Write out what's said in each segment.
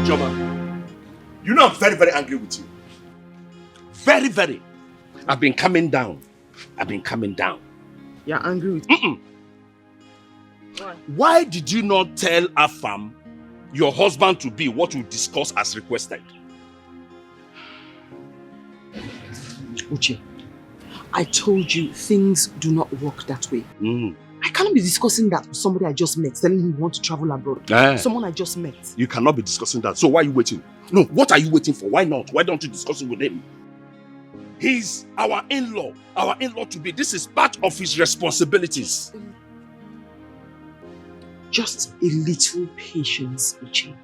Joma, you know I'm very, very angry with you. Very, very. I've been coming down. You're angry with me? Why? Why did you not tell Afam, your husband-to-be, what we discussed as requested? Uche, I told you things do not work that way. I cannot be discussing that with somebody I just met, telling him he wants to travel abroad. Someone I just met. You cannot be discussing that. So why are you waiting? No, what are you waiting for? Why not? Why don't you discuss it with him? He's our in-law. Our in-law to be. This is part of his responsibilities. Just a little patience, Uche.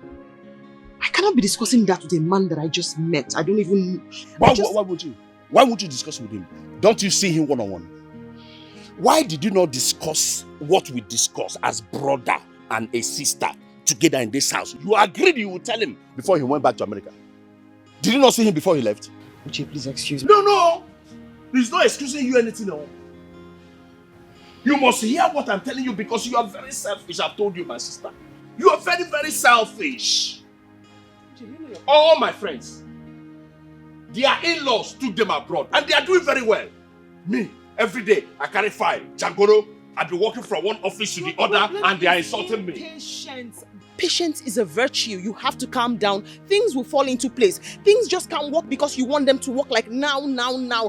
I cannot be discussing that with a man that I just met. I don't even... Why would you? Why would you discuss with him? Don't you see him one-on-one? Why did you not discuss what we discussed as brother and a sister together in this house? You agreed you would tell him before he went back to America. Did you not see him before he left? Uche, please excuse me. No. He's not excusing you anything. No. You must hear what I'm telling you because you are very selfish. I've told you, my sister. You are very, very selfish. All my friends, their in-laws took them abroad and they are doing very well. Me, every day, I carry file. Jangoro, I've been working from one office to the other and they are insulting me. Patience is a virtue. You have to calm down. Things will fall into place. Things just can't work because you want them to work like now.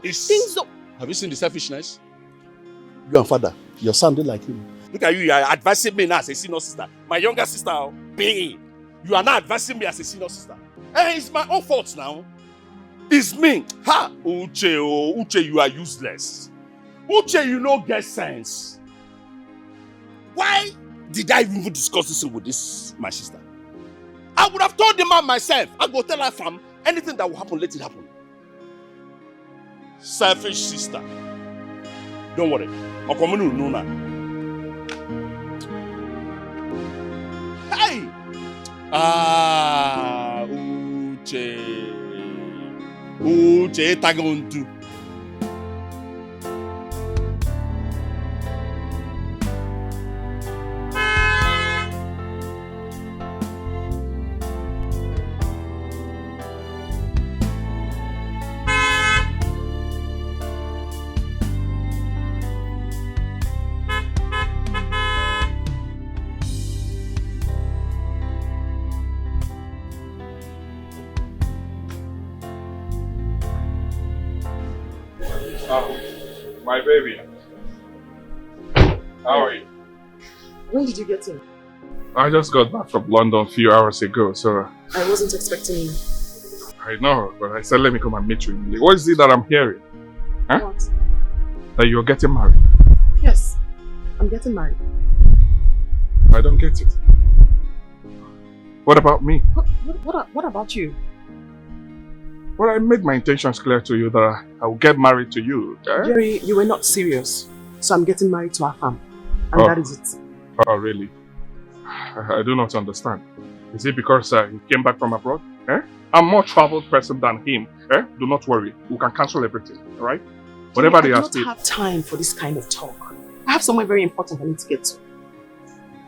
Things don't... Have you seen the selfishness? Your father, your son did like him. Look at you, you are advising me now as a senior sister. My younger sister, babe. You are now advising me as a senior sister. Hey, it's my own fault now. It's me. Ha! Uche, you are useless. Uche, you don't get sense. Why did I even discuss this with my sister? I would have told the man myself. I go tell her fam, anything that will happen, let it happen. Selfish sister. Don't worry. I'll come in now. Hey! Uche, tagontu. My baby. How are you? When did you get in? I just got back from London a few hours ago, so... I wasn't expecting you. I know, but I said let me come and meet you. What is it that I'm hearing? Huh? What? That you're getting married? Yes, I'm getting married. I don't get it. What about me? What about you? Well, I made my intentions clear to you that I will get married to you. Eh? Jerry, you were not serious. So I'm getting married to Afam. And that is it. Oh, really? I do not understand. Is it because he came back from abroad? Eh? I'm a more traveled person than him. Eh? Do not worry. We can cancel everything. Alright? Whatever they have to. I don't have time for this kind of talk. I have somewhere very important I need to get to.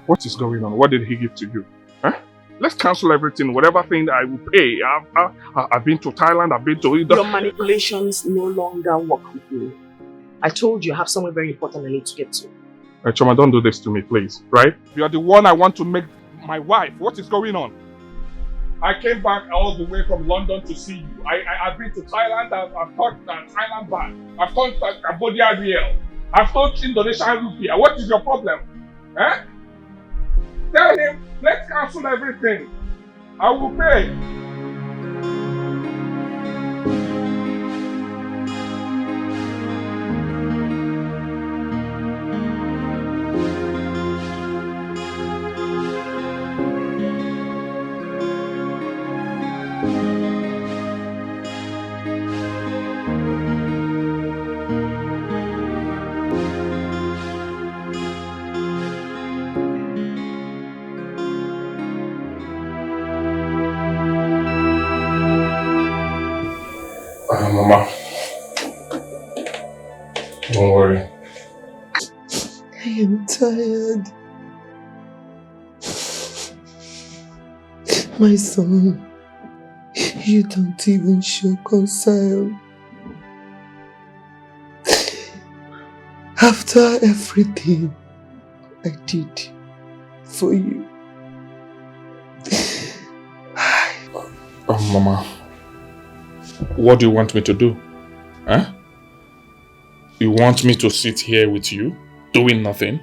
What is going on? What did he give to you? Eh? Let's cancel everything. Whatever thing I will pay. I've been to Thailand. I've been to... Your manipulations no longer work with me. I told you I have somewhere very important I need to get to. Choma, don't do this to me, please. Right? You are the one I want to make my wife. What is going on? I came back all the way from London to see you. I've been to Thailand. I've touched Thailand baht. I've touched Cambodia Riel. I've touched Indonesian Rupiah. What is your problem? Eh? Tell him, let's cancel everything. I will pay. Mama, don't worry. I am tired. My son, you don't even show concern. After everything I did for you. Mama, what do you want me to do? Huh? You want me to sit here with you, doing nothing?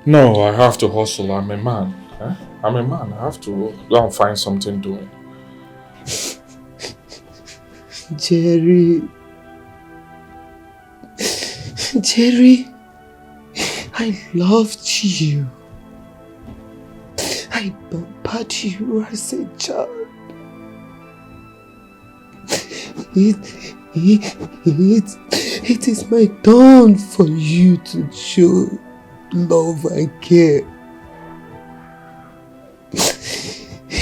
No, I have to hustle. I'm a man. Huh? I'm a man. I have to go and find something doing. Jerry, I loved you. I pampered you as a child. It is my turn for you to show love and care.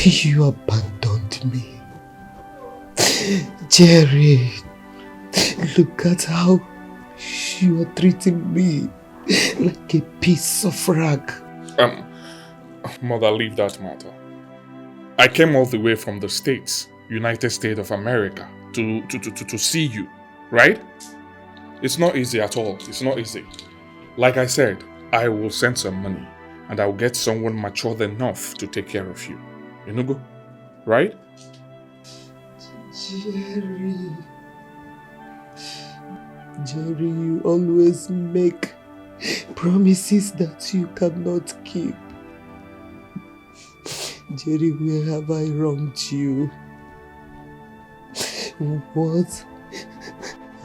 You abandoned me. Jerry, look at how you are treating me like a piece of rag. Mother, leave that matter. I came all the way from the States, United States of America, to see you, right? It's not easy at all. It's not easy. Like I said, I will send some money and I'll get someone matured enough to take care of you. You know, go, right? Jerry, you always make promises that you cannot keep. Jerry, where have I wronged you? What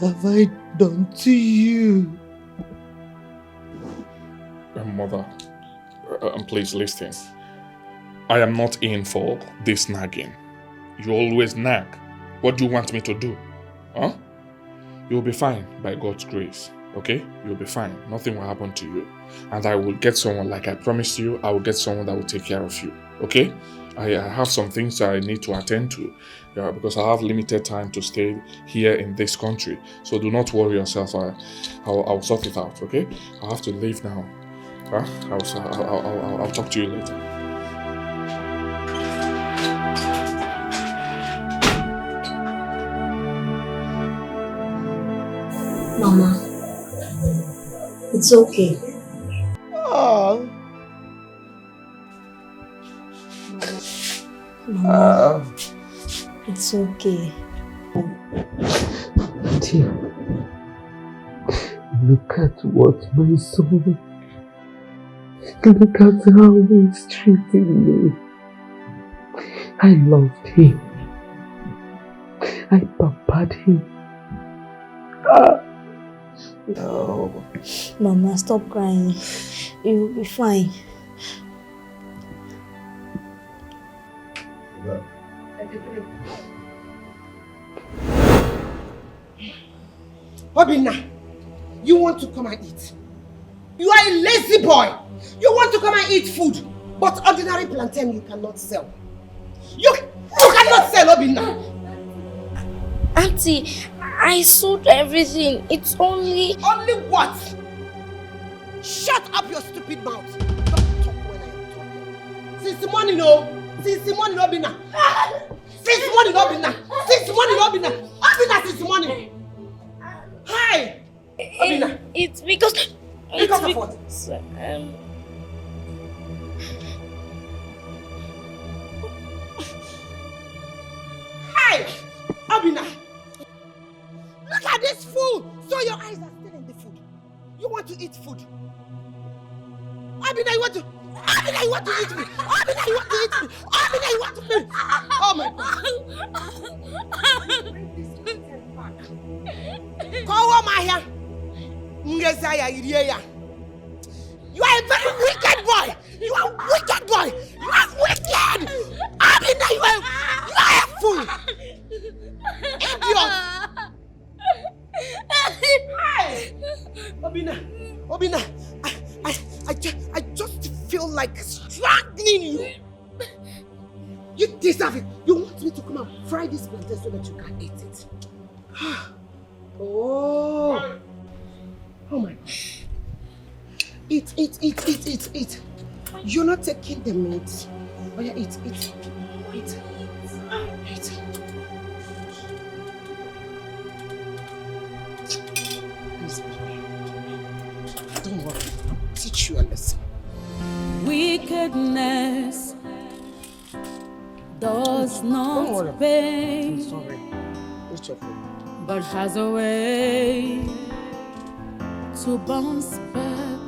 have I done to you? Mother, please listen. I am not in for this nagging. You always nag. What do you want me to do? Huh? You'll be fine by God's grace. Okay? You'll be fine. Nothing will happen to you. And I will get someone, like I promised you, I will get someone that will take care of you. Okay? I have some things that I need to attend to because I have limited time to stay here in this country. So do not worry yourself. I'll sort it out, okay? I have to leave now. Huh? I'll talk to you later. Mama, it's okay. Oh. Mama, it's okay. Dear, look at what my son. Look at how he's treating me. I loved him. I pampered him. No. Mama, stop crying. You'll be fine. Obinna, you want to come and eat? You are a lazy boy. You want to come and eat food, but ordinary plantain you cannot sell. You cannot sell, Obinna. Auntie, I sold everything. It's only... Only what? Shut up your stupid mouth. Don't talk when I am talking. Since the morning, Since the morning, Obinna. Since the morning, Obinna. Since the morning, Obinna. Obinna, since the morning. Hi! Obinna. It's because... Because of what? Hi! Obinna. Look at this food! So your eyes are still in the food. You want to eat food? Obinna, you want to... Obinna, you want to eat me! Obinna, you want to eat me! Obinna, you want to eat me! Oh my God! Bring this content back. Call on my hair! You are a very wicked boy! You are a wicked boy! You are wicked! Obinna, you are a fool! Idiot! Hey! Obinna, I just feel like strangling you. You deserve it. You want me to come and fry this plantain so that you can eat it. Oh my God. Eat. You're not taking the meat. Oh yeah, eat. does not pay. I'm sorry. It's your fault. But has a way to bounce back.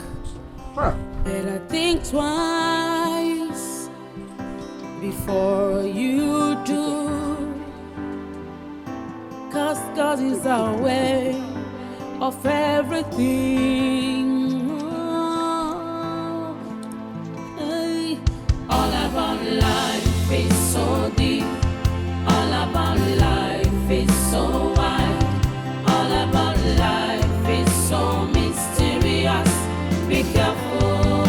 Huh. Better think twice before you do. Cause God is our way of everything. Oh, hey. All about life is so deep. All about life is so wide. All about life is so mysterious. Be careful.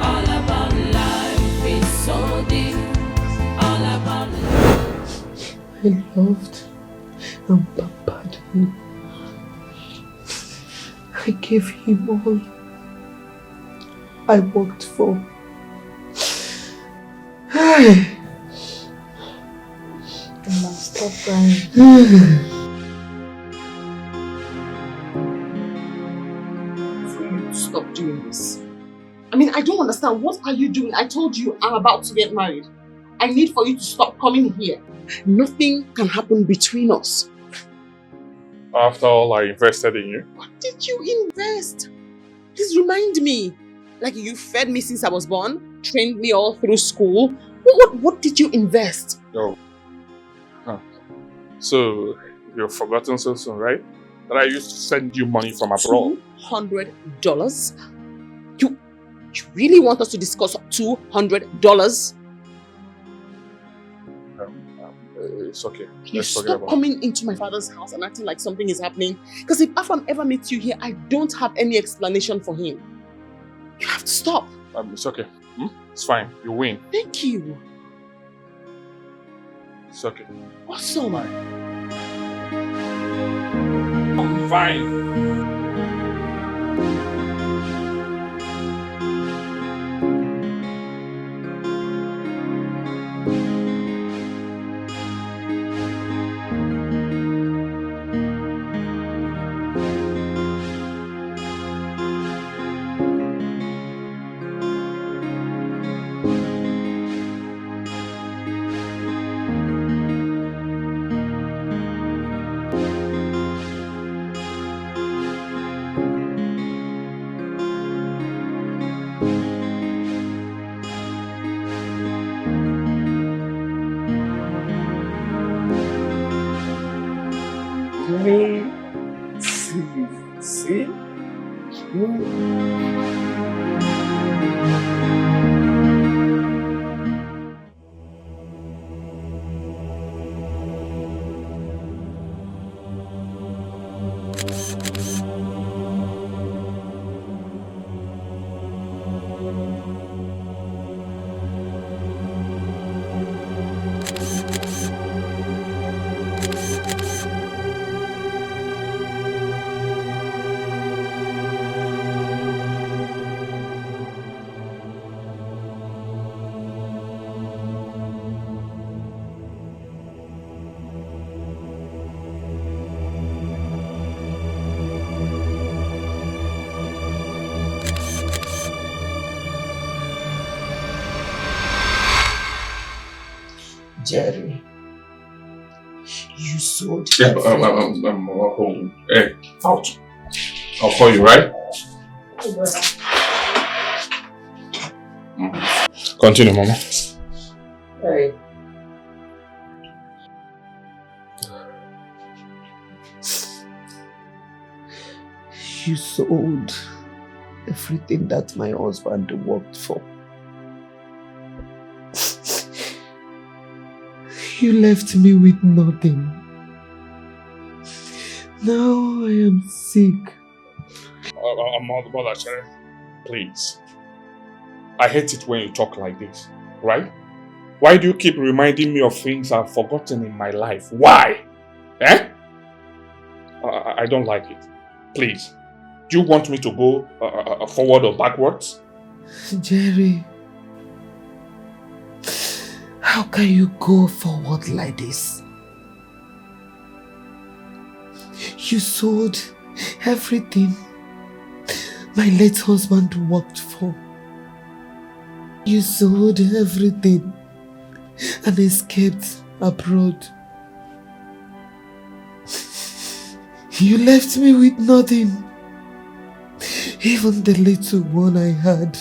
All about life is so deep. All about life. I loved and pampered him. I gave him all I worked for. Mama, stop crying. For you to stop doing this. I mean, I don't understand. What are you doing? I told you I'm about to get married. I need for you to stop coming here. Nothing can happen between us. After all I invested in you. What did you invest? Please remind me. Like you fed me since I was born, trained me all through school. What did you invest? Oh. Huh. So, you've forgotten so soon, right? That I used to send you money from abroad. $200? You really want us to discuss $200? It's okay. Please Let's forget stop about it. coming into my father's house and acting like something is happening. Because if Afam ever meets you here, I don't have any explanation for him. You have to stop. It's okay. It's fine. You win. Thank you. It's okay. Awesome. I'm fine. See? Jerry, you sold Yeah, everything. hey, out. I'll call you, right? Continue, Mama. Right. You sold everything that my husband worked for. You left me with nothing. Now I am sick. Mother, please. I hate it when you talk like this, right? Why do you keep reminding me of things I've forgotten in my life? Why? Eh? I don't like it. Please. Do you want me to go forward or backwards? Jerry, how can you go forward like this? You sold everything my late husband worked for. You sold everything and escaped abroad. You left me with nothing. Even the little one I had.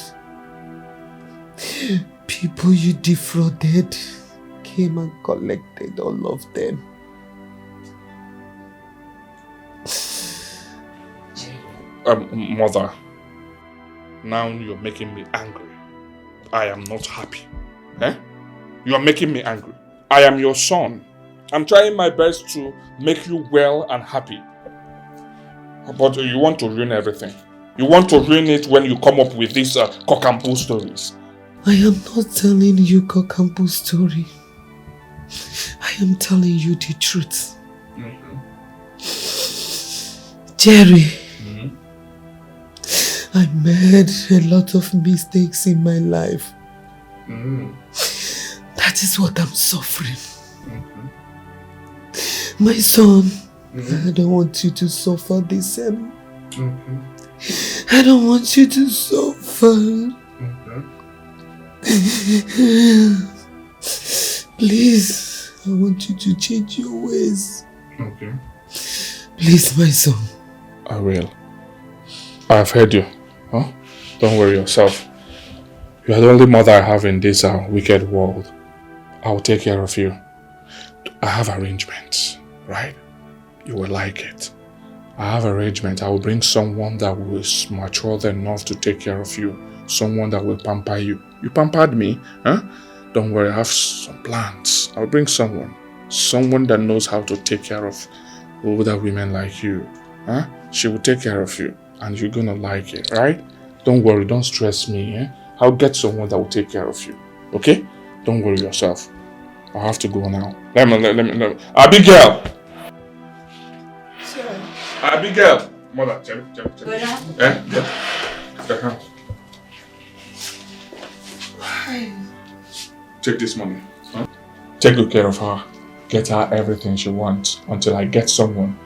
People you defrauded came and collected all of them. Mother, now you're making me angry. I am not happy. Eh? You are making me angry. I am your son. I'm trying my best to make you well and happy. But you want to ruin everything. You want to ruin it when you come up with these cock and bull stories. I am not telling you cock and bull story. I am telling you the truth. Jerry, I made a lot of mistakes in my life. That is what I'm suffering. My son, I don't want you to suffer the same. I don't want you to suffer. Please, I want you to change your ways. Okay. Please, my son. I will. I have heard you. Huh? Don't worry yourself. You are the only mother I have in this wicked world. I will take care of you. I have arrangements, right? You will like it. I have arrangement. I will bring someone that was mature enough to take care of you. Someone that will pamper you. You pampered me, huh? Don't worry, I have some plans. I'll bring someone. Someone that knows how to take care of older women like you. Huh? She will take care of you. And you're gonna like it, right? Don't worry, don't stress me, eh? I'll get someone that will take care of you. Okay? Don't worry yourself. I have to go now. Let me. Abigail! Sure. Abigail! Mother, check. Eh? The hand. Take this money. Huh? Take good care of her. Get her everything she wants until I get someone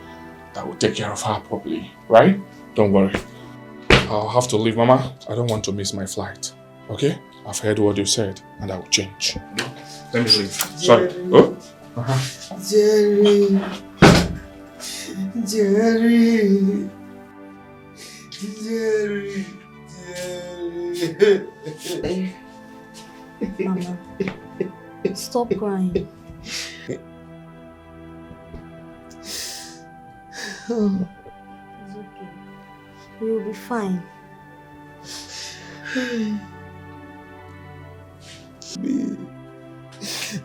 that will take care of her properly. Right? Don't worry. I'll have to leave, Mama. I don't want to miss my flight. Okay? I've heard what you said and I will change. Let me leave. Sorry. Oh? Jerry. Jerry. Mama, stop crying. Oh. It's okay. You'll be fine.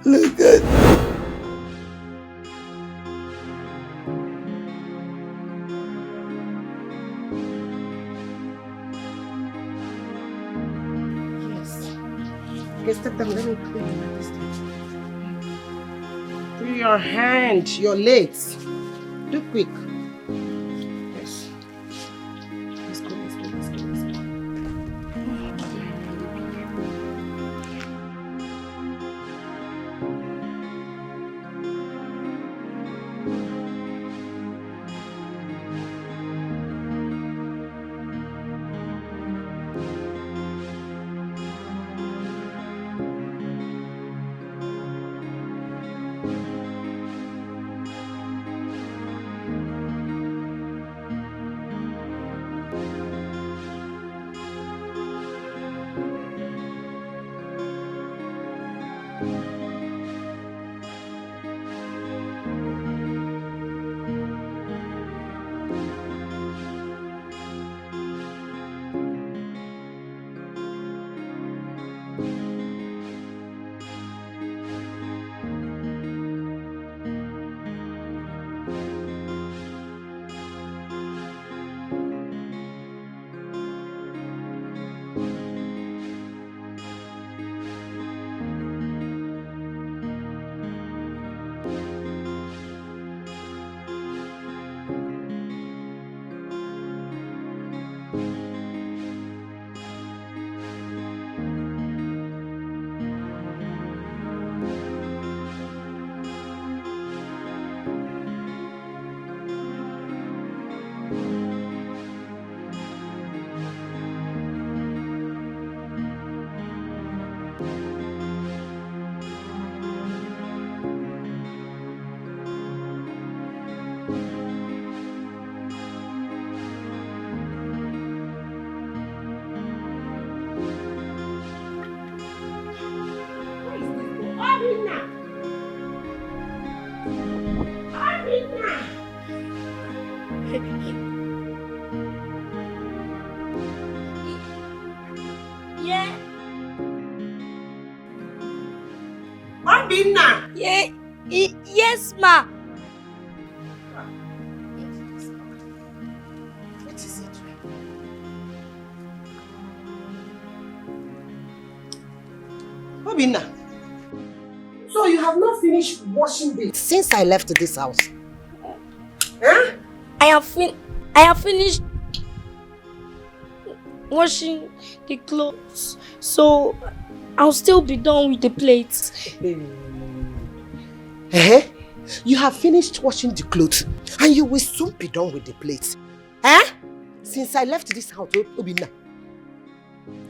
Look at Okay, step down. Let me clean you this time. Do your hand, your legs. Do quick. Yes. Let's go. Yeah. Obinna! Yeah. Yes, ma. What is it? Obinna, so you have not finished washing this since I left this house? Huh? I have finished washing the clothes, so I'll still be done with the plates. You have finished washing the clothes and you will soon be done with the plates. Since I left this house, Obinna,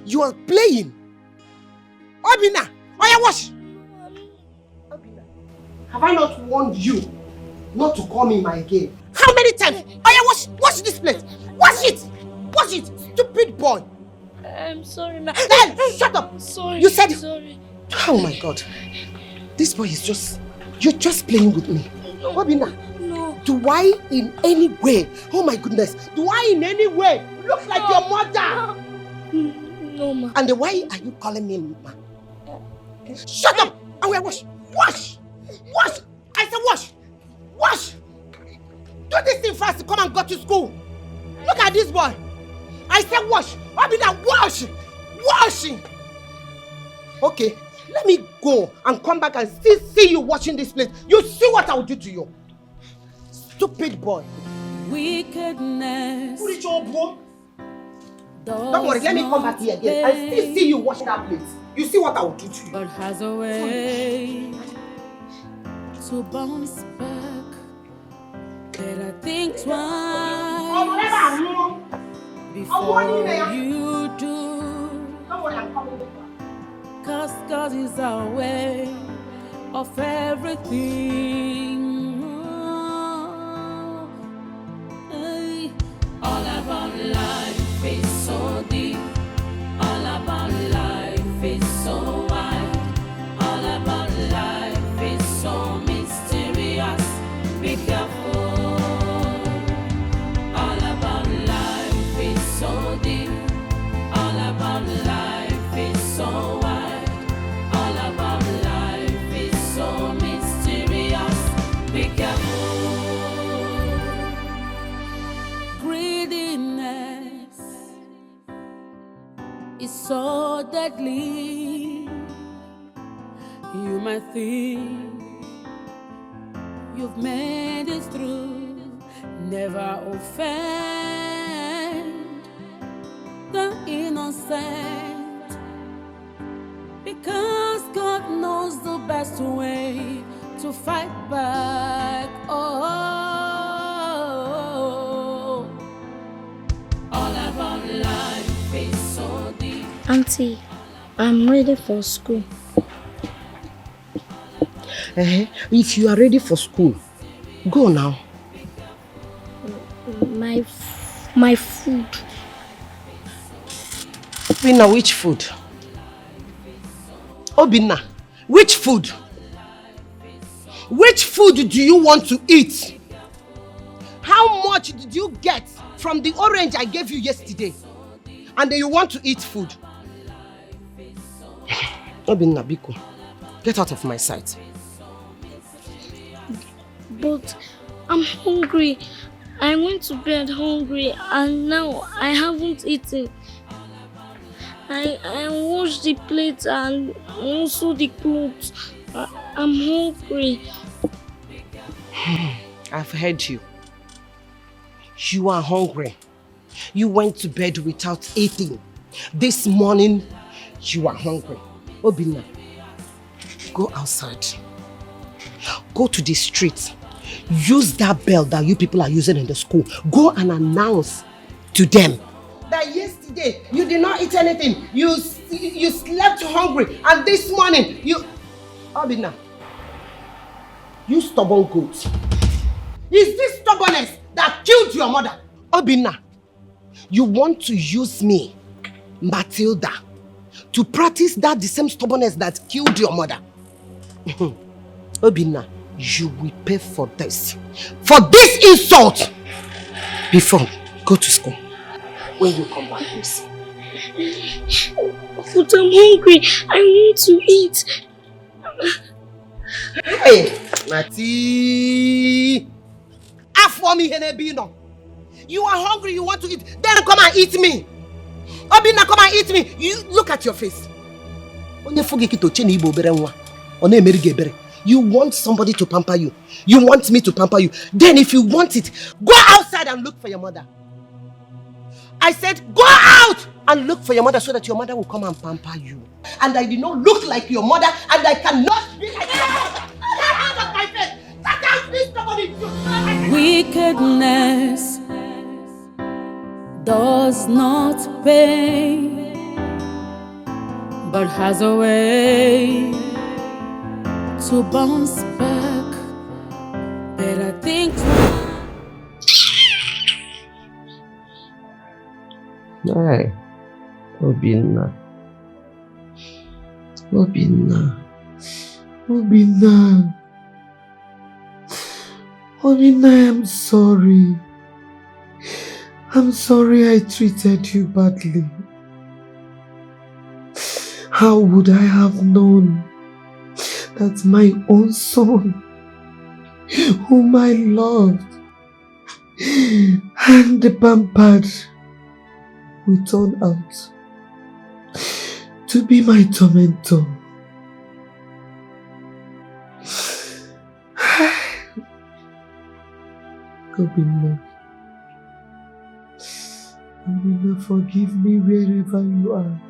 you are playing. Obinna, wash! Obinna, have I not warned you not to call me my again? How many times? Wash this plate! Wash it! Wash it! Stupid boy! I'm sorry, ma. Hey, shut up! Sorry. You said... Sorry. Oh my God. This boy is just... You're just playing with me. No. Obinna, No. do I in any way... Oh my goodness. Do I in any way look like your mother? No, ma. And then why are you calling me ma? Shut up! I will wash! Wash! Wash! I said wash! Wash! Do this thing fast to come and go to school. Look at this boy. I said wash! Obinna, wash! Washing! Okay, let me go and come back and still see you washing this place. You see what I will do to you. Stupid boy. Wickedness. Put it your bro. Don't worry, let me come back here again and still see you washing that place. You see what I will do to you. But has a way to bounce back. Better think twice before you do. Don't worry, I'm coming back. 'Cause God is our way of everything. Hey. All about life is so deep. All about life is so wide. All about life is so mysterious. Be careful. All about life is so deep. All about life is so wide. All about life is so mysterious. Be careful. Greediness is so deadly. You might think you've made it through. Never offend the innocent, because God knows the best way to fight back. Oh, all about life is so deep. Auntie, I'm ready for school. If you are ready for school, go now. My food. Obinna, which food? Obinna, which food? Which food do you want to eat? How much did you get from the orange I gave you yesterday? And then you want to eat food? Obinna, Biko, get out of my sight. But I'm hungry. I went to bed hungry and now I haven't eaten. I washed the plates and also the clothes. I'm hungry. I've heard you. You are hungry. You went to bed without eating. This morning, you are hungry. Obinna, go outside. Go to the street. Use that bell that you people are using in the school. Go and announce to them that yesterday you did not eat anything. You slept hungry, and this morning you... Obinna, you stubborn goat. Is this stubbornness that killed your mother? Obinna, you want to use me, Matilda, to practice that the same stubbornness that killed your mother. Obinna, you will pay for this. For this insult! Before, go to school. When you come back, please. But I'm hungry. I want to eat. Hey, Mati! Afwami Henebino. You are hungry, you want to eat. Then come and eat me. Obina, come and eat me. You look at your face. You want somebody to pamper you. You want me to pamper you. Then if you want it, go outside and look for your mother. I said, go out and look for your mother so that your mother will come and pamper you. And I did not look like your mother, and I cannot be like your mother. Get out of my face! Get out, please, nobody! Wickedness does not pay, but has a way to bounce back. Better think. Hey, Obinna. Obinna. Obinna. Obinna, I'm sorry. I'm sorry I treated you badly. How would I have known that my own son, whom I loved and pampered, would turn out to be my tormentor? Obinna. Obinna, forgive me wherever you are.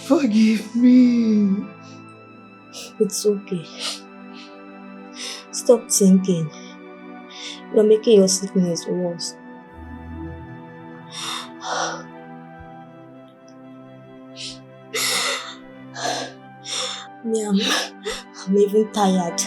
Forgive me. It's okay. Stop thinking. You're making your sickness worse. Me, I'm even tired.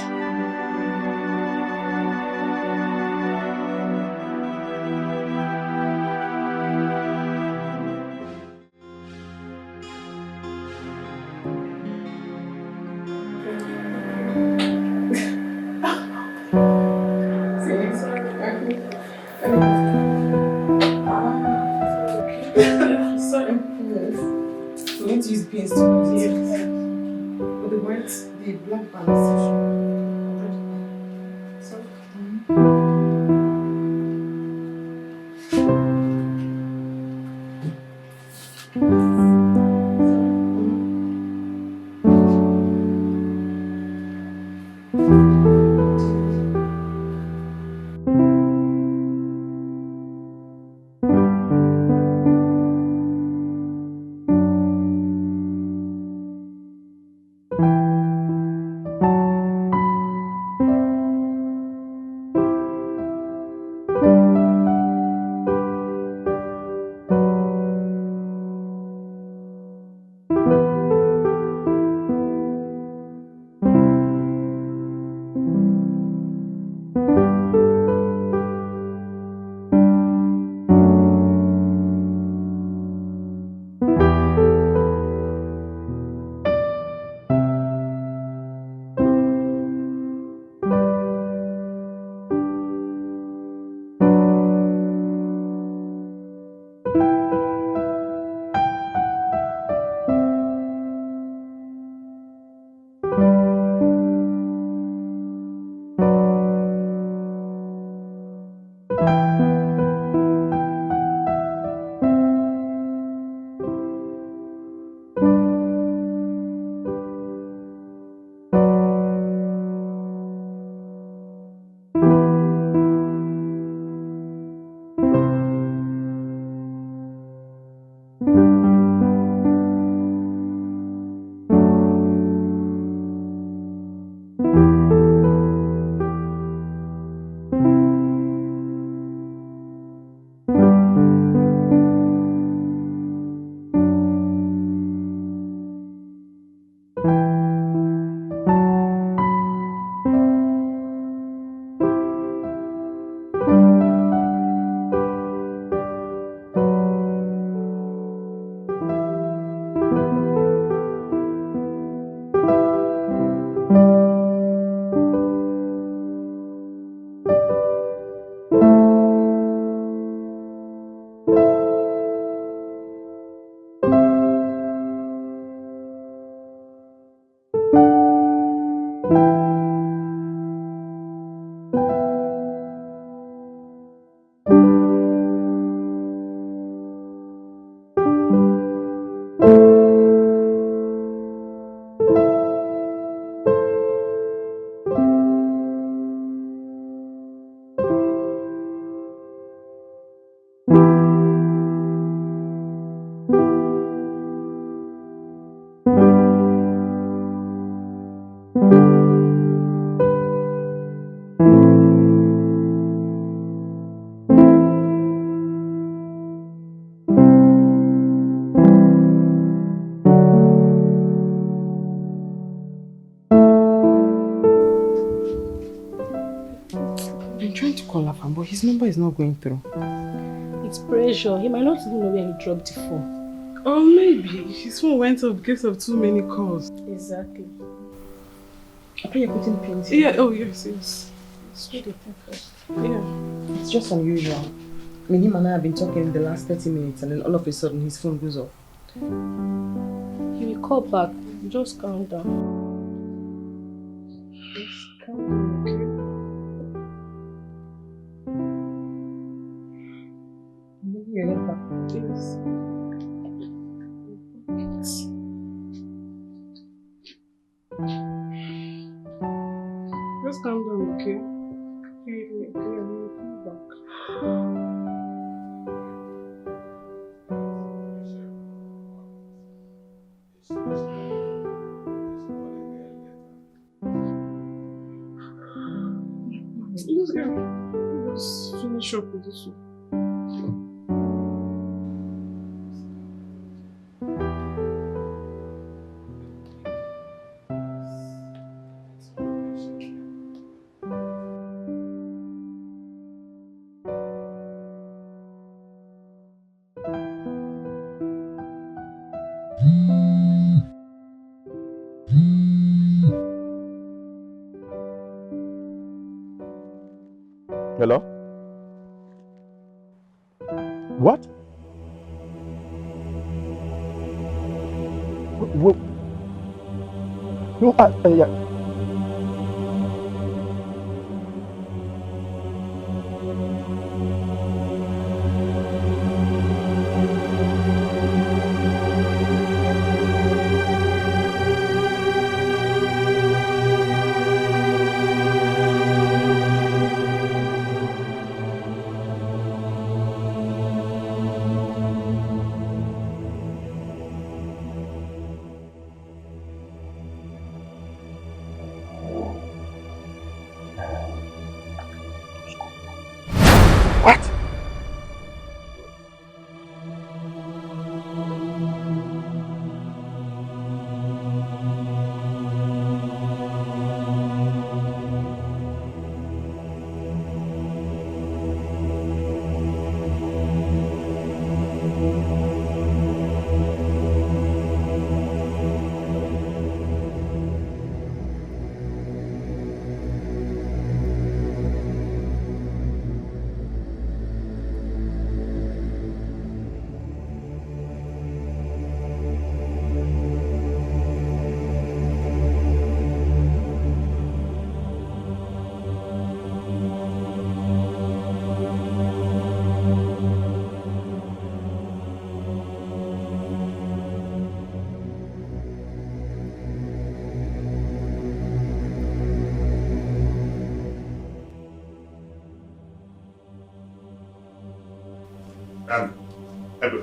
But his number is not going through. It's pressure. He might not even know where he dropped the phone. Or maybe his phone went off because of too many calls. Exactly. I think you're putting pins here. Yeah, oh yes. Let's do the thing first. Yeah. It's just unusual. I mean, him and I have been talking the last 30 minutes and then all of a sudden his phone goes off. He will call back. Just calm down. Just calm down, okay? Yes. Just calm down, okay? Come back. Let's finish up with this one. Hello? What? No, yeah. What?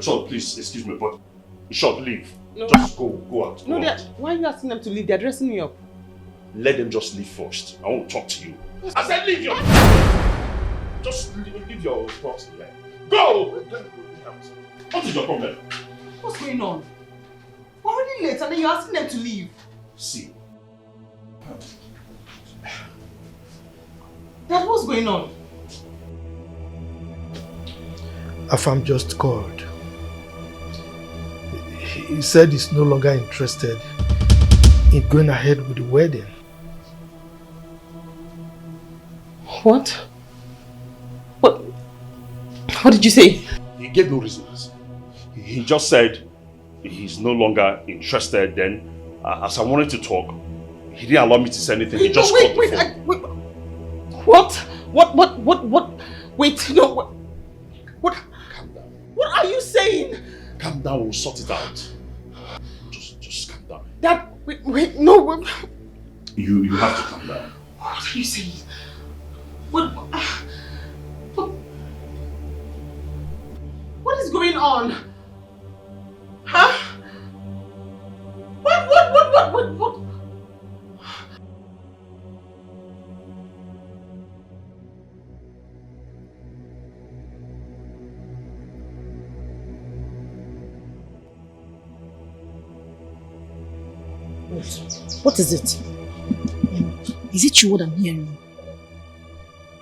Short, please, excuse me, but Short, leave. No. Just go out. No, why are you asking them to leave? They're dressing me up. Let them just leave first. I won't talk to you. I said leave your... Just leave your property here. Go! What is your problem? What's going on? We're already late and then you're asking them to leave. See. Dad, what's going on? Afam just called. He said he's no longer interested in going ahead with the wedding. What? What did you say? He gave no reasons. He just said he's no longer interested. Then, as I wanted to talk, He didn't allow me to say anything. He just called the phone. Wait. What? Wait, no. What? Calm down. What are you saying? Calm down, we'll sort it out. Just calm down. Dad, wait, no. You have to calm down. What are you saying? What is going on? Huh? What? What is it? Is it true what I'm hearing?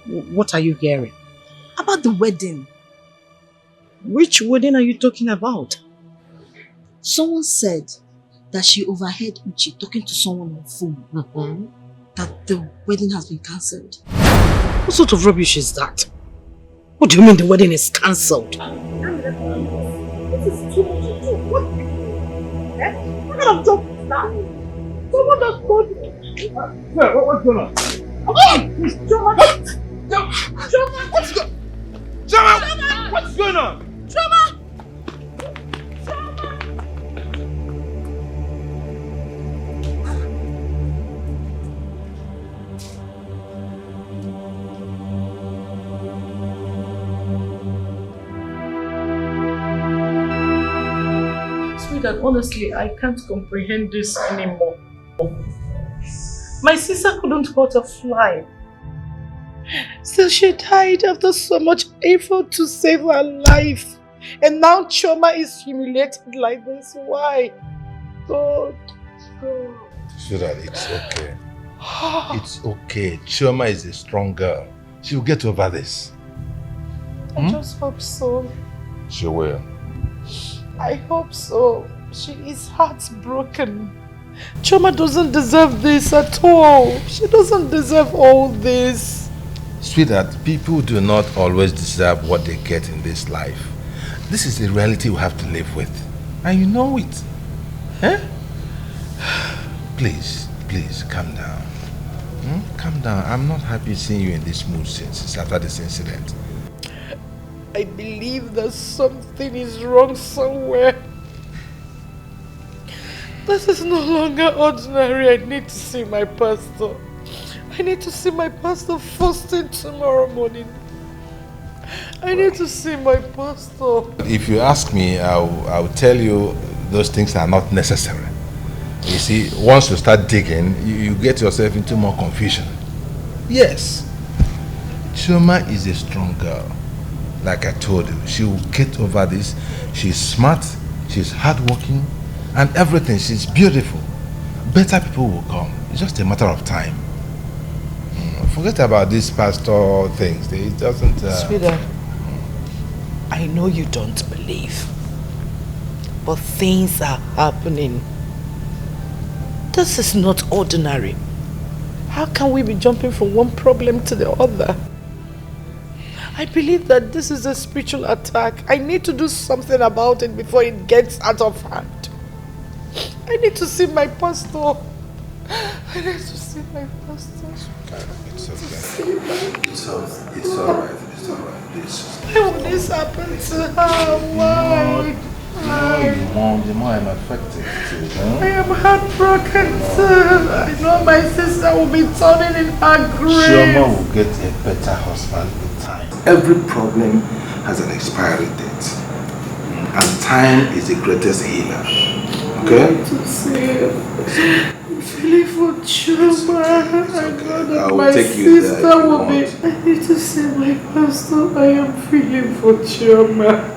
What are you hearing? About the wedding. Which wedding are you talking about? Someone said that she overheard Uchi talking to someone on the phone. That the wedding has been cancelled. What sort of rubbish is that? What do you mean the wedding is cancelled? This is too much to do. What kind of job is that? Someone has told me. What's going on? Choma, what's going on? Sweetheart, honestly, I can't comprehend this anymore. My sister couldn't hurt a fly. Still, she died after so much effort to save her life. And now Choma is humiliated like this. Why? God. Sweetheart, it's okay. It's okay. Choma is a strong girl. She'll get over this. I just hope so. She will. I hope so. She is heartbroken. Choma doesn't deserve this at all. She doesn't deserve all this. Sweetheart, people do not always deserve what they get in this life. This is the reality we have to live with. And you know it. Eh? Please, calm down. Calm down. I'm not happy seeing you in this mood since after this incident. I believe that something is wrong somewhere. This is no longer ordinary. I need to see my pastor. I need to see my pastor first thing tomorrow morning. I need to see my pastor. If you ask me, I'll tell you those things are not necessary. You see, once you start digging, you get yourself into more confusion. Yes, Choma is a strong girl. Like I told you, she will get over this. She's smart, she's hardworking, and everything. She's beautiful. Better people will come. It's just a matter of time. Forget about these pastor things. It doesn't... Sweetheart, I know you don't believe, but things are happening. This is not ordinary. How can we be jumping from one problem to the other? I believe that this is a spiritual attack. I need to do something about it before it gets out of hand. I need to see my pastor. I need to see my pastor. It's okay. It's alright. Please. Why would this happen to her? Why? The more I'm affected too. Huh? I am heartbroken too. I know my sister will be turning in her grave. Chioma will get a better husband with time. Every problem has an expiry date. And time is the greatest healer. Okay? To say, I'm feeling for Chioma. I know that my sister will be. I need to see my pastor. I am feeling for Chioma.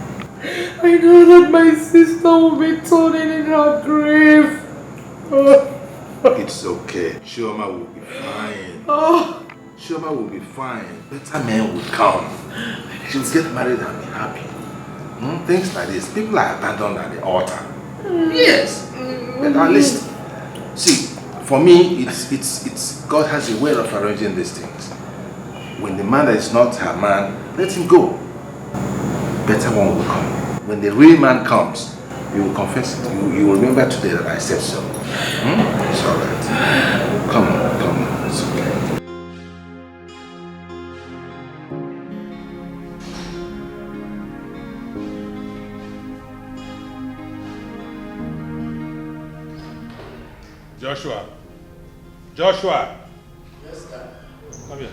I know that my sister will be turning in her grave. It's okay. Chioma will be fine. Chioma will be fine. Better men will come. She'll get married and be happy. Things like this. People are abandoned at the altar. Yes. But at least, see, for me, it's God has a way of arranging these things. When the man that is not her man, let him go. Better one will come. When the real man comes, you will confess it. You will remember today that I said so. It's alright. Joshua. Joshua. Yes, Dad. Come here.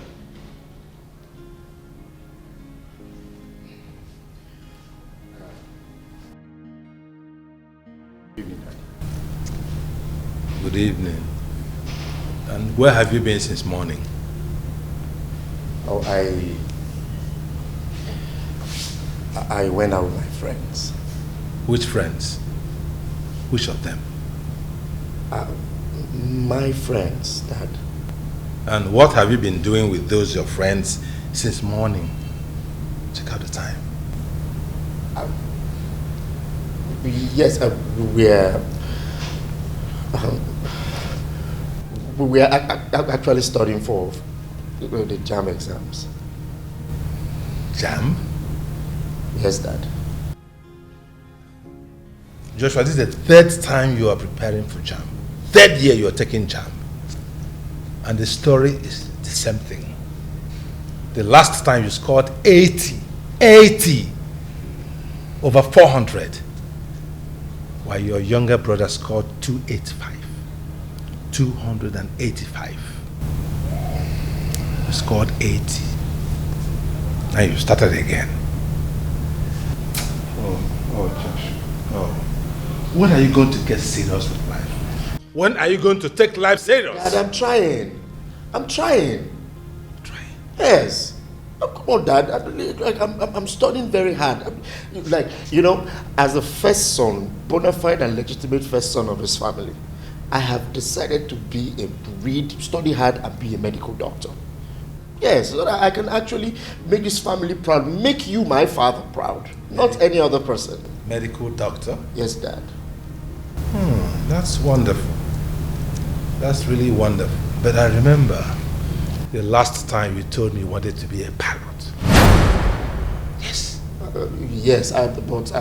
Good evening. And where have you been since morning? Oh, I went out with my friends. Which friends? Which of them? My friends, Dad. And what have you been doing with those your friends since morning? Check out the time. Yes, we are actually studying for the JAM exams. JAM? Yes, Dad. Joshua, this is the third time you are preparing for JAM. Third year you are taking JAM. And the story is the same thing. The last time you scored 80 over 400, while your younger brother scored 285. You scored 80. Now you started again. Oh, Josh. Oh. When are you going to get serious with life? When are you going to take life serious? Dad, I'm trying. Trying? Yes. Oh, come on, Dad. I'm studying very hard. As the first son, bona fide and legitimate first son of his family, I have decided to study hard and be a medical doctor. Yes, so that I can actually make this family proud, make you, my father, proud, not any other person. Medical doctor? Yes, Dad. That's wonderful. That's really wonderful. But I remember the last time you told me you wanted to be a pilot. Yes. Yes, but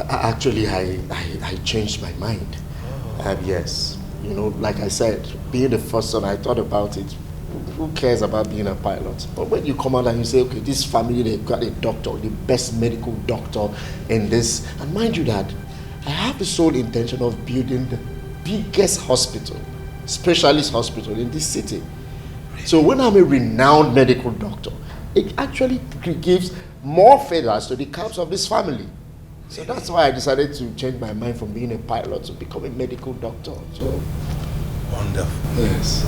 actually I changed my mind. Yes. Like I said, being the first son, I thought about it. Who cares about being a pilot? But when you come out and you say, okay, this family, they've got a doctor, the best medical doctor in this. And mind you that I have the sole intention of building the biggest hospital, specialist hospital in this city. So when I'm a renowned medical doctor, it actually gives more feathers to the caps of this family. So that's why I decided to change my mind from being a pilot to become a medical doctor. So wonderful. Yes.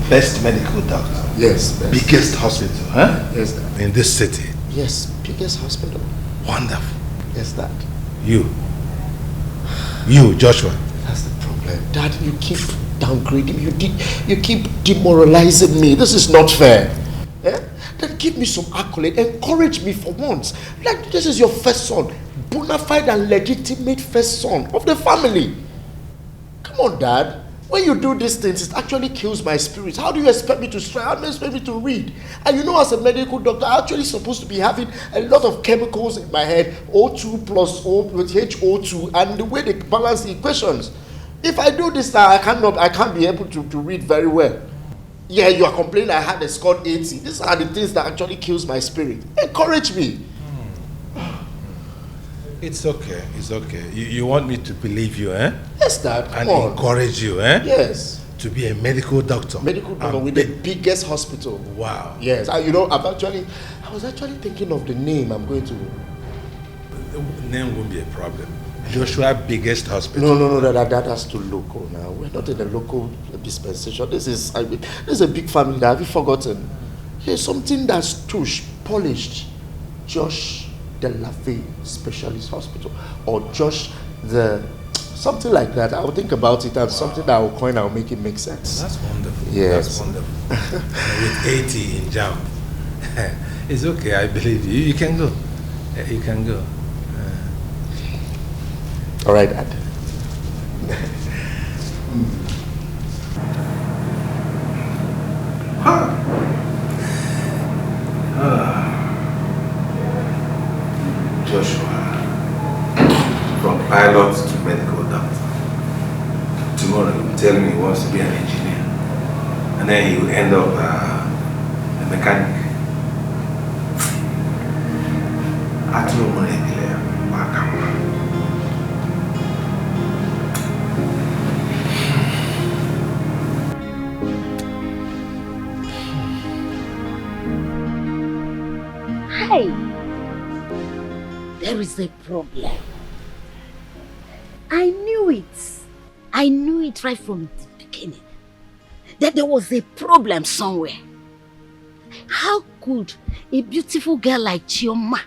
Best medical doctor. Yes. Best. Biggest hospital, huh? Yes, Dad. In this city. Yes, biggest hospital. Wonderful. Yes, Dad. You, Joshua. That's the problem. Dad, you keep downgrading me. You keep demoralizing me. This is not fair. Then give me some accolade. Encourage me for once. Like, this is your first son. Bona fide and legitimate first son of the family. Come on, Dad. When you do these things, it actually kills my spirit. How do you expect me to strive? How do you expect me to read? And as a medical doctor, I'm actually supposed to be having a lot of chemicals in my head, O2 plus O with HO2, and the way they balance the equations. If I do this now, I can't be able to read very well. Yeah, you are complaining I had a score 80. These are the things that actually kills my spirit. Encourage me. It's okay. It's okay. You want me to believe you, eh? Yes, Dad. And encourage you, eh? Yes. To be a medical doctor. Medical doctor with the biggest hospital. Wow. Yes. I was actually thinking of the name I'm going to. The name won't be a problem. Joshua biggest hospital. No, that has to local now. We're not in a local dispensation. This is a big family. Have you forgotten? Here's something that's touched, polished. Josh the Lafay Specialist Hospital, or Josh the something like that. I'll think about it, and something that I'll coin, I'll make it make sense. That's wonderful. Yes. That's wonderful. With 80 in JAM. It's okay, I believe you. You can go. You can go. All right, Dad. Joshua, from pilot to medical doctor. Tomorrow he will tell me he wants to be an engineer, and then he will end up a mechanic. there is a problem. I knew it. I knew it right from the beginning. That there was a problem somewhere. How could a beautiful girl like Chioma,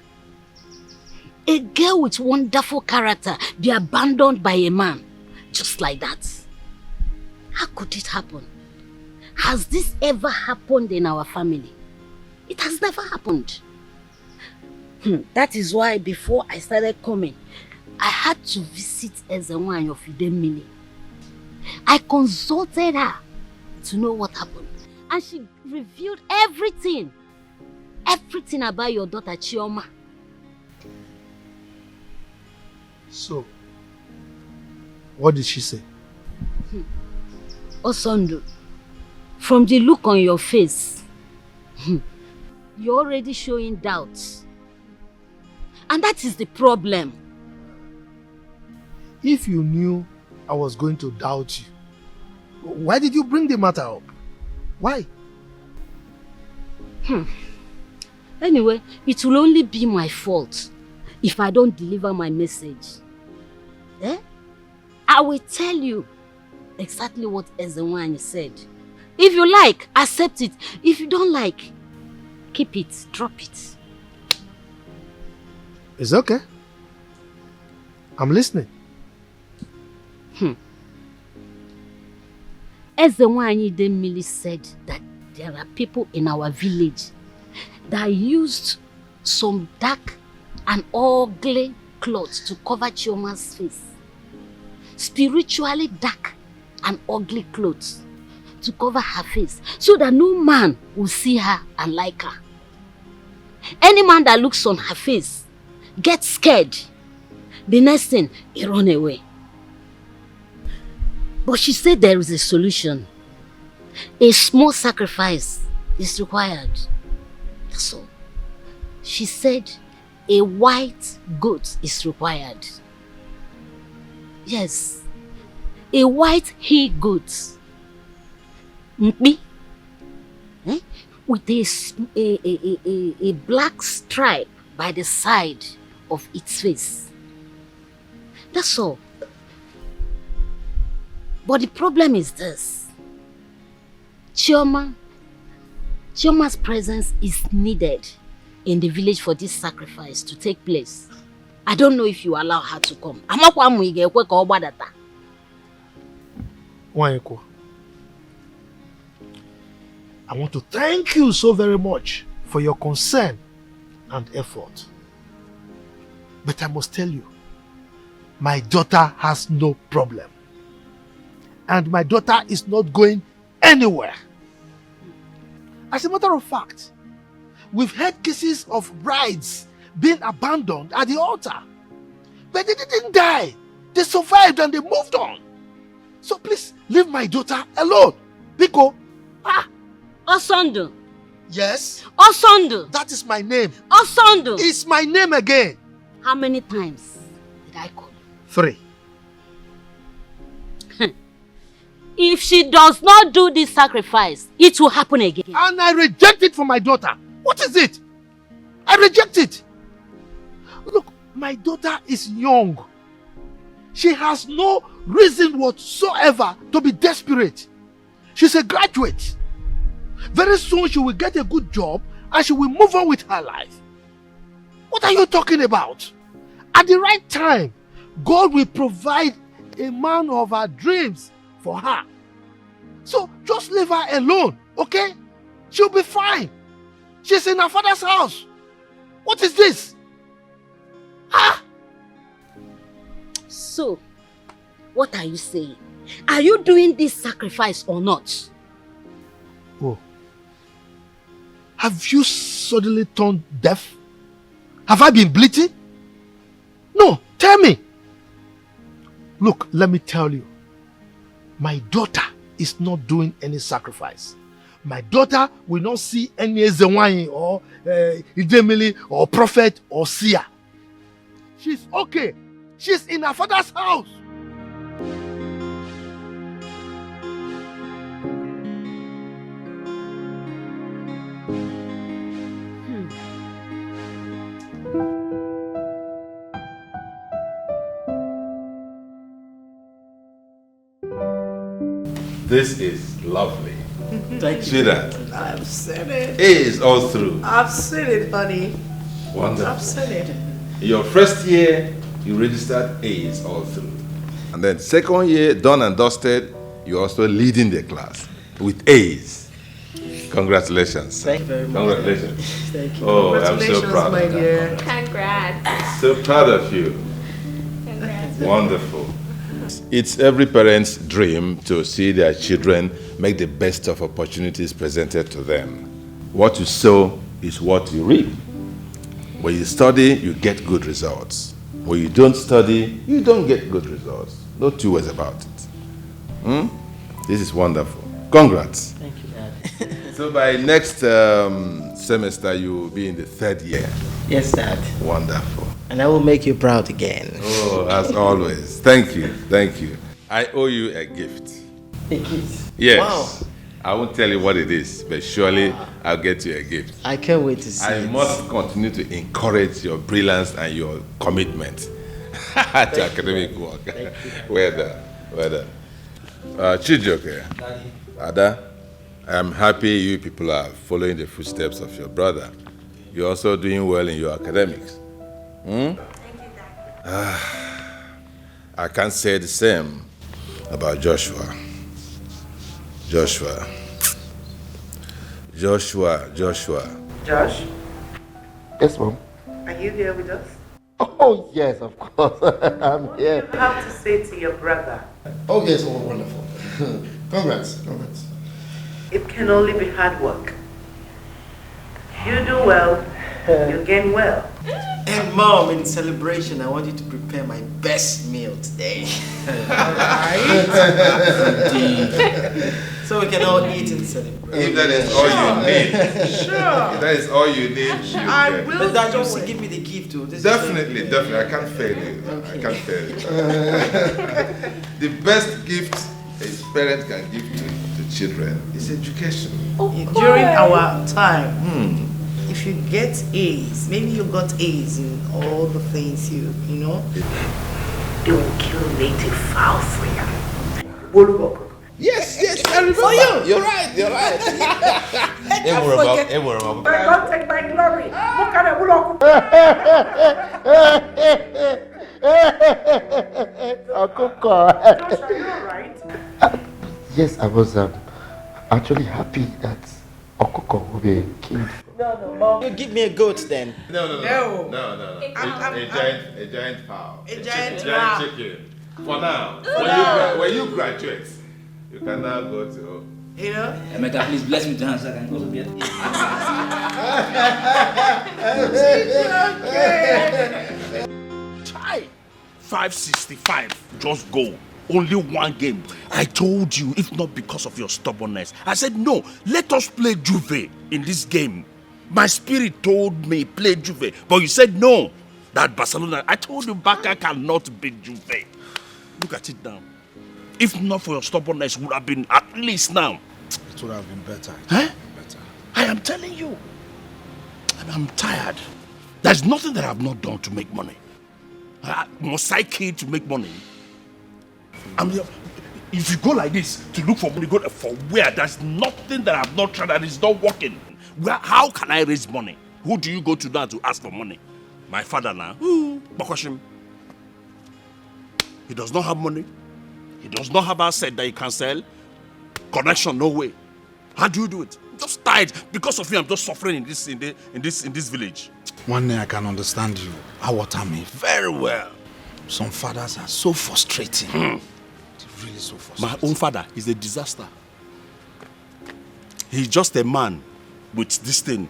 a girl with wonderful character, be abandoned by a man just like that? How could it happen? Has this ever happened in our family? It has never happened. That is why before I started coming, I had to visit Ezenwa of Idemili. I consulted her to know what happened. And she revealed everything. Everything about your daughter Chioma. So, what did she say? Osondo, from the look on your face, you're already showing doubts. And that is the problem. If you knew I was going to doubt you, why did you bring the matter up? Why? Anyway, it will only be my fault if I don't deliver my message. I will tell you exactly what Ezenwani said. If you like, accept it. If you don't like, keep it, drop it. It's okay. I'm listening. Ezenwani Demili said that there are people in our village that used some dark and ugly clothes to cover Chioma's face. Spiritually dark and ugly clothes to cover her face so that no man will see her and like her. Any man that looks on her face gets scared. The next thing, he run away. But she said there is a solution. A small sacrifice is required. That's all. She said a white goat is required. Yes, a white he-goat. With a black stripe by the side of its face. That's all. But the problem is this. Chioma's presence is needed in the village for this sacrifice to take place. I don't know if you allow her to come. Wanyeko, I want to thank you so very much for your concern and effort. But I must tell you, my daughter has no problem. And my daughter is not going anywhere. As a matter of fact, we've heard cases of brides being abandoned at the altar. But they didn't die. They survived and they moved on. So please, leave my daughter alone. Biko. Osondo. Yes? Osondo. That is my name. Osondo. It's my name again. How many times did I call you? 3. If she does not do this sacrifice, it will happen again. And I reject it for my daughter. What is it? I reject it. Look, my daughter is young. She has no reason whatsoever to be desperate. She's a graduate. Very soon she will get a good job and she will move on with her life. What are you talking about? At the right time, God will provide a man of her dreams for her. So just leave her alone, okay? She'll be fine. She's in her father's house. What is this? So, what are you saying? Are you doing this sacrifice or not? Oh. Have you suddenly turned deaf? Have I been bleating? No, tell me. Look, let me tell you. My daughter is not doing any sacrifice. My daughter will not see any Ezenwani or Idemili or prophet or seer. She's okay. She's in her father's house. This is lovely. Thank you. See that? I've said it. A's all through. I've said it, honey. Wonderful. I've said it. In your first year, you registered A's all through. And then second year, done and dusted, you're also leading the class with A's. Congratulations. Thank you very much. Congratulations. Thank you. Oh, I'm so proud my of that. dear. Congrats. So proud of you. Congrats. Wonderful. It's every parent's dream to see their children make the best of opportunities presented to them. What you sow is what you reap. When you study, you get good results. When you don't study, you don't get good results. No two ways about it. This is wonderful. Congrats. Thank you, Dad. So by next semester, you will be in the third year. Yes, Dad. Wonderful. And I will make you proud again. Oh, as always. Thank you. Thank you. I owe you a gift. A gift? Yes. Wow. I won't tell you what it is, but surely I'll get you a gift. I can't wait to see it. I must continue to encourage your brilliance and your commitment to academic work. Well done. Well done. Chijioke, Ada, I'm happy you people are following the footsteps of your brother. You're also doing well in your academics. Thank you, Dad. I can't say the same about Joshua. Joshua. Josh? Yes, Mom. Are you here with us? Oh, yes, of course. I'm What here. do you have to say to your brother? Oh, yes, oh, wonderful. Congrats. Congrats. It can only be hard work. You do well, you gain well. And Mom, in celebration, I want you to prepare my best meal today. Alright. So we can all eat and celebrate. If that is all you need. Sure. If that is all you need, I you will. But Dad, do you it. should give me the gift too. This Definitely, is definitely. I can't fail you. Okay. I can't fail you. The best gift a parent can give to children is education. During our time, if you get A's, maybe you got A's in all the things you know, they will kill native fowl for you. Yes, I remember. For you. You're right. Don't take my glory. Josh, are you alright? Yes, I was actually happy that Okoko will be killed. No, Mom. You give me a goat then. No. No. A giant fowl. A giant fowl. chicken. For now. When you graduate, you can now go to. You know? Emeka, please bless me to answer. I can go to bed. Chai, 565. Just go. Only one game. I told you, if not because of your stubbornness. I said, no, let us play Juve in this game. My spirit told me play Juve, but you said no. That Barcelona, I told you Barca cannot beat Juve. Look at it now. If not for your stubbornness, it would have been at least now. It would have been better. Huh? Better. I am telling you. And I'm tired. There's nothing that I've not done to make money. Must I kill to make money? If you go like this to look for money, go for where? There's nothing that I've not tried that is not working. How can I raise money? Who do you go to now to ask for money? My father now. Bakoshim. He does not have money. He does not have asset that he can sell. Connection, no way. How do you do it? Just tired. Because of you, I'm just suffering in this village. One day I can understand you, Awatami, very well. Some fathers are so frustrating. They're really so frustrating. My own father is a disaster. He's just a man with this thing,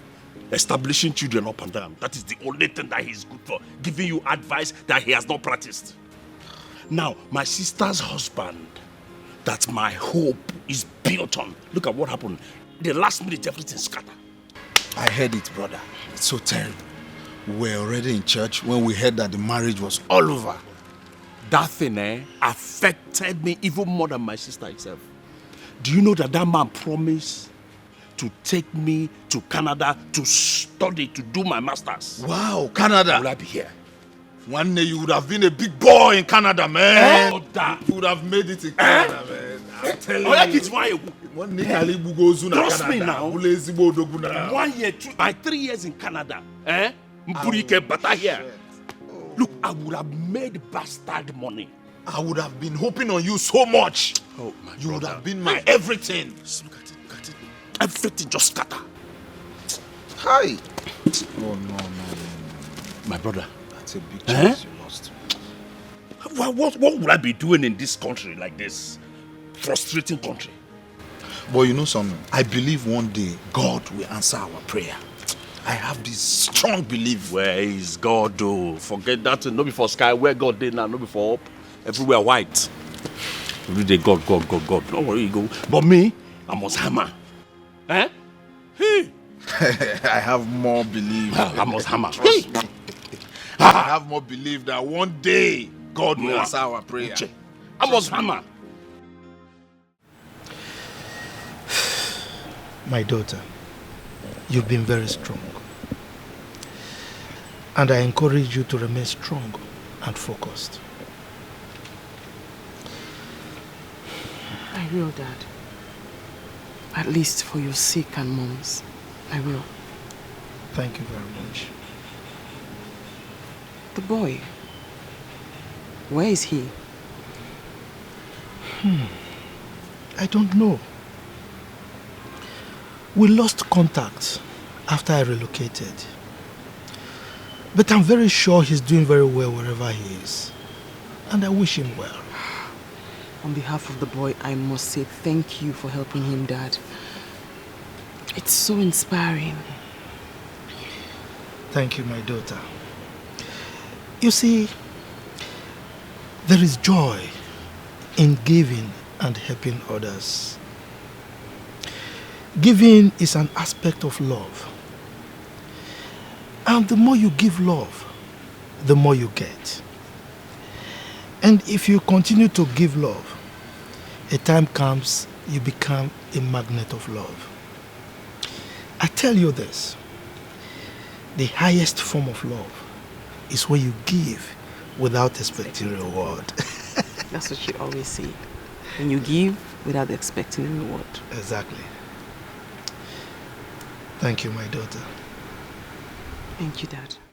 establishing children up and down. That is the only thing that he's good for. Giving you advice that he has not practiced. Now, my sister's husband, that my hope is built on. Look at what happened. The last minute, everything scattered. I heard it, brother. It's so terrible. We were already in church when we heard that the marriage was all over. That thing affected me even more than my sister herself. Do you know that man promised to take me to Canada to study, to do my master's? Wow, Canada. Will I be here? One day you would have been a big boy in Canada, man. Oh, that. You would have made it in Canada, man. I'm telling Oh, you. it's my One day goes trust me now. 1 year, 3 years in Canada. Mpurike bata here. Look, I would have made bastard money. I would have been hoping on you so much. Oh, my You would brother. have been my everything. Just look at it. Everything just scatter. Hi. Oh, no. My brother. That's a big chance you lost. What would I be doing in this country like this? Frustrating country. But you know something? I believe one day God will answer our prayer. I have this strong belief. Where is God though? Forget that. No before sky. Where God did now, no before up. Everywhere white. Every day God. Don't worry, you go. But me, I must hammer. Hey. I have more belief. I must hammer. Trust me. I have more belief that one day God will answer our prayer. I must hammer. My daughter, you've been very strong. And I encourage you to remain strong and focused. I will, Dad. At least for your sake and Mom's. I will. Thank you very much. The boy. Where is he? I don't know. We lost contact after I relocated. But I'm very sure he's doing very well wherever he is. And I wish him well. On behalf of the boy, I must say thank you for helping him, Dad. It's so inspiring. Thank you, my daughter. You see, there is joy in giving and helping others. Giving is an aspect of love. And the more you give love, the more you get. And if you continue to give love, a time comes you become a magnet of love. I tell you this, the highest form of love is when you give without expecting reward. That's what you always say. When you give without expecting a reward. Exactly. Thank you, my daughter. Thank you, Dad.